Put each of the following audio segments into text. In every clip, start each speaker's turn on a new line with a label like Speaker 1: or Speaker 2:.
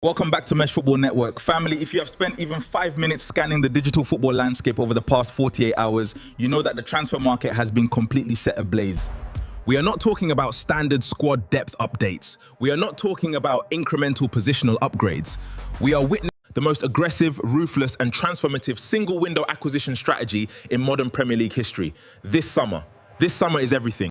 Speaker 1: Welcome back to Mesh Football Network. Family, if you have spent even 5 minutes scanning the digital football landscape over the past 48 hours, you know that the transfer market has been completely set ablaze. We are not talking about standard squad depth updates. We are not talking about incremental positional upgrades. We are witnessing the most aggressive, ruthless, and transformative single-window acquisition strategy in modern Premier League history. This summer is everything.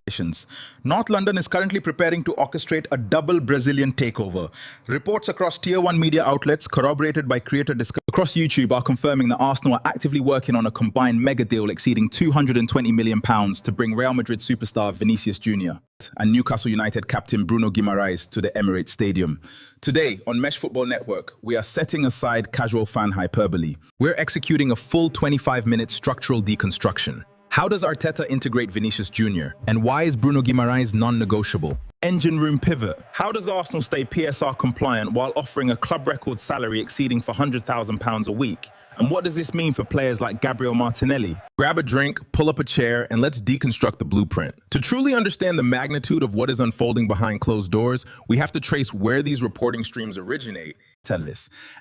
Speaker 1: North London is currently preparing to orchestrate a double Brazilian takeover. Reports across Tier 1 media outlets, corroborated by creator discussions across YouTube, are confirming that Arsenal are actively working on a combined mega deal exceeding £220 million to bring Real Madrid superstar Vinicius Jr. and Newcastle United captain Bruno Guimarães to the Emirates Stadium. Today on Mesh Football Network, we are setting aside casual fan hyperbole. We're executing a full 25-minute structural deconstruction. How does Arteta integrate Vinicius Jr? And why is Bruno Guimarães non-negotiable? Engine room pivot. How does Arsenal stay PSR compliant while offering a club record salary exceeding £100,000 a week? And what does this mean for players like Gabriel Martinelli? Grab a drink, pull up a chair, and let's deconstruct the blueprint. To truly understand the magnitude of what is unfolding behind closed doors, we have to trace where these reporting streams originate,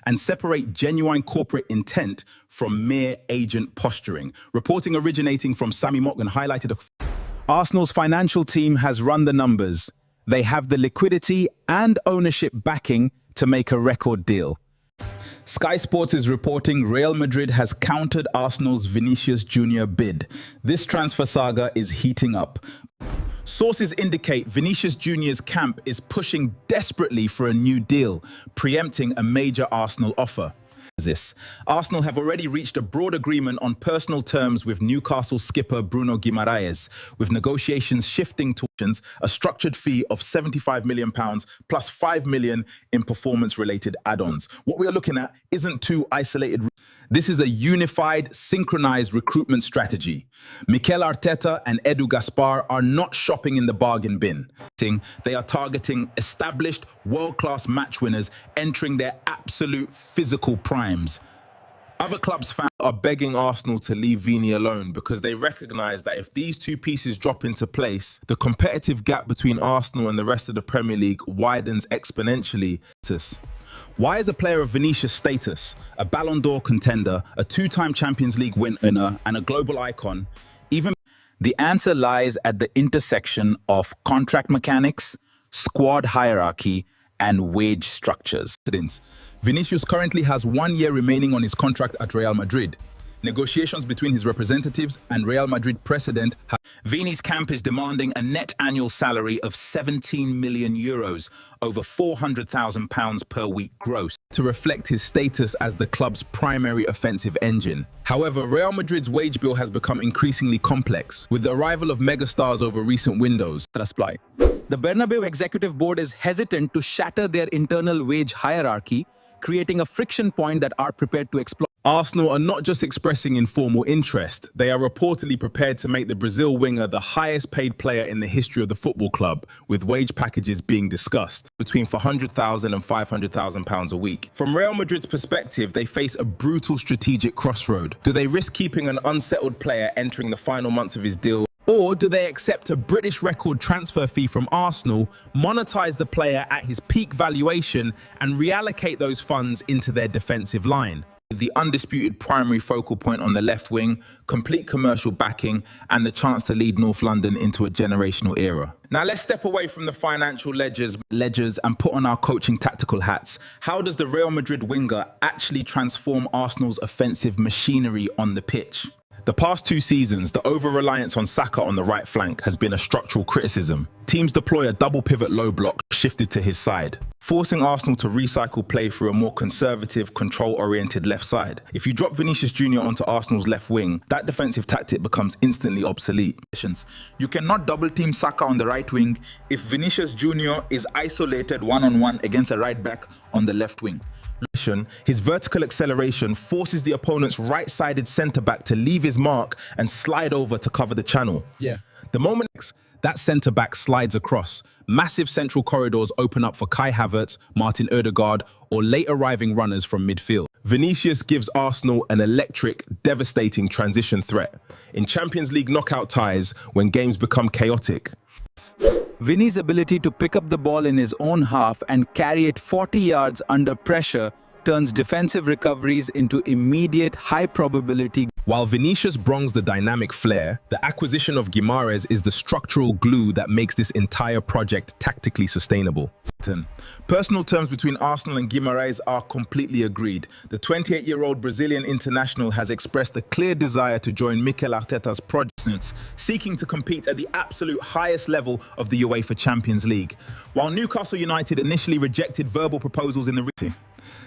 Speaker 1: and separate genuine corporate intent from mere agent posturing. Reporting originating from Sammy Morgan highlighted Arsenal's financial team has run the numbers. They have the liquidity and ownership backing to make a record deal. Sky Sports is reporting Real Madrid has countered Arsenal's Vinicius Jr bid. This transfer saga is heating up. Sources indicate Vinicius Jr.'s camp is pushing desperately for a new deal, preempting a major Arsenal offer. Arsenal have already reached a broad agreement on personal terms with Newcastle skipper Bruno Guimarães, with negotiations shifting towards a structured fee of £75 million plus £5 million in performance-related add-ons. What we are looking at isn't two isolated. This is a unified, synchronized recruitment strategy. Mikel Arteta and Edu Gaspar are not shopping in the bargain bin. They are targeting established, world-class match winners entering their absolute physical primes. Other clubs fans are begging Arsenal to leave Vini alone because they recognise that if these two pieces drop into place, the competitive gap between Arsenal and the rest of the Premier League widens exponentially. Why is a player of Vinicius' status, a Ballon d'Or contender, a two-time Champions League winner, and a global icon, even? The answer lies at the intersection of contract mechanics, squad hierarchy, and wage structures. Vinicius currently has 1 year remaining on his contract at Real Madrid. Negotiations between his representatives and Real Madrid precedent. Vini's camp is demanding a net annual salary of €17 million, over £400,000 per week gross, to reflect his status as the club's primary offensive engine. However, Real Madrid's wage bill has become increasingly complex, with the arrival of megastars over recent windows.
Speaker 2: The Bernabeu Executive Board is hesitant to shatter their internal wage hierarchy, creating a friction point that are prepared to exploit.
Speaker 1: Arsenal are not just expressing informal interest, they are reportedly prepared to make the Brazil winger the highest paid player in the history of the football club, with wage packages being discussed between £400,000 and £500,000 a week. From Real Madrid's perspective, they face a brutal strategic crossroad. Do they risk keeping an unsettled player entering the final months of his deal? Or do they accept a British record transfer fee from Arsenal, monetize the player at his peak valuation, and reallocate those funds into their defensive line? The undisputed primary focal point on the left wing, complete commercial backing, and the chance to lead North London into a generational era. Now let's step away from the financial ledgers and put on our coaching tactical hats. How does the Real Madrid winger actually transform Arsenal's offensive machinery on the pitch? The past 2 seasons, the over-reliance on Saka on the right flank has been a structural criticism. Teams deploy a double pivot low block shifted to his side, forcing Arsenal to recycle play through a more conservative, control-oriented left side. If you drop Vinicius Jr onto Arsenal's left wing, that defensive tactic becomes instantly obsolete. You cannot double-team Saka on the right wing if Vinicius Jr is isolated one-on-one against a right back on the left wing. His vertical acceleration forces the opponent's right-sided centre-back to leave his mark and slide over to cover the channel. The moment that centre-back slides across, massive central corridors open up for Kai Havertz, Martin Odegaard, or late-arriving runners from midfield. Vinicius gives Arsenal an electric, devastating transition threat in Champions League knockout ties when games become chaotic.
Speaker 2: Vini's ability to pick up the ball in his own half and carry it 40 yards under pressure turns defensive recoveries into immediate, high-probability.
Speaker 3: While Vinicius brings the dynamic flair, the acquisition of Guimarães is the structural glue that makes this entire project tactically sustainable.
Speaker 1: Personal terms between Arsenal and Guimarães are completely agreed. The 28-year-old Brazilian international has expressed a clear desire to join Mikel Arteta's project, seeking to compete at the absolute highest level of the UEFA Champions League. While Newcastle United initially rejected verbal proposals in the region,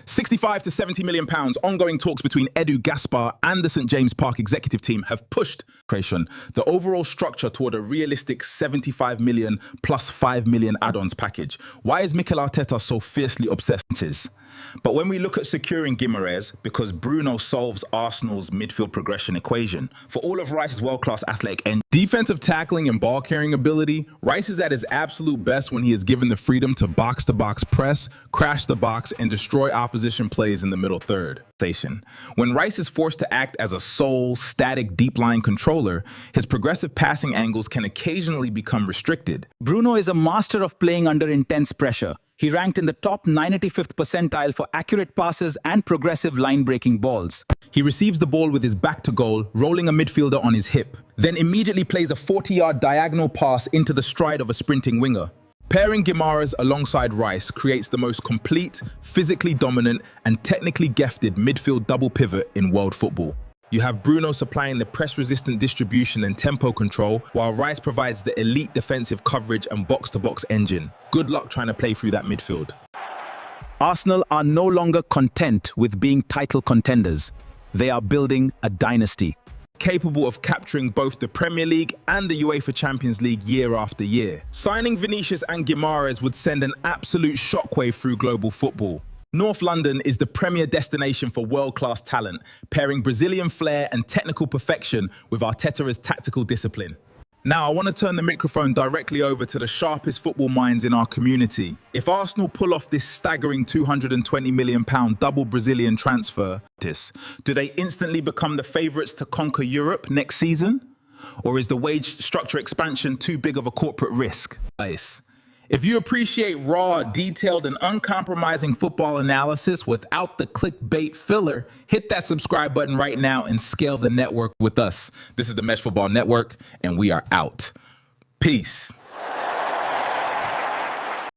Speaker 1: 65 to 70 million pounds, ongoing talks between Edu Gaspar and the St James Park executive team have pushed the overall structure toward a realistic 75 million plus 5 million add-ons package. Why is Mikel Arteta so fiercely obsessed? But when we look at securing Guimarães, because Bruno solves Arsenal's midfield progression equation. For all of Rice's world-class athletic and defensive tackling and ball-carrying ability, Rice is at his absolute best when he is given the freedom to box-to-box press, crash the box, and destroy opposition plays in the middle third. When Rice is forced to act as a sole, static, deep-line controller, his progressive passing angles can occasionally become restricted.
Speaker 2: Bruno is a master of playing under intense pressure. He ranked in the top 95th percentile for accurate passes and progressive line-breaking balls.
Speaker 1: He receives the ball with his back to goal, rolling a midfielder on his hip, then immediately plays a 40-yard diagonal pass into the stride of a sprinting winger. Pairing Guimarães alongside Rice creates the most complete, physically dominant, and technically gifted midfield double pivot in world football. You have Bruno supplying the press-resistant distribution and tempo control, while Rice provides the elite defensive coverage and box-to-box engine. Good luck trying to play through that midfield.
Speaker 2: Arsenal are no longer content with being title contenders. They are building a dynasty,
Speaker 1: capable of capturing both the Premier League and the UEFA Champions League year after year. Signing Vinicius and Guimarães would send an absolute shockwave through global football. North London is the premier destination for world-class talent, pairing Brazilian flair and technical perfection with Arteta's tactical discipline. Now, I want to turn the microphone directly over to the sharpest football minds in our community. If Arsenal pull off this staggering £220 million double Brazilian transfer, do they instantly become the favourites to conquer Europe next season? Or is the wage structure expansion too big of a corporate risk? If you appreciate raw, detailed, and uncompromising football analysis without the clickbait filler, hit that subscribe button right now and scale the network with us. This is the Mesh Football Network, and we are out. Peace.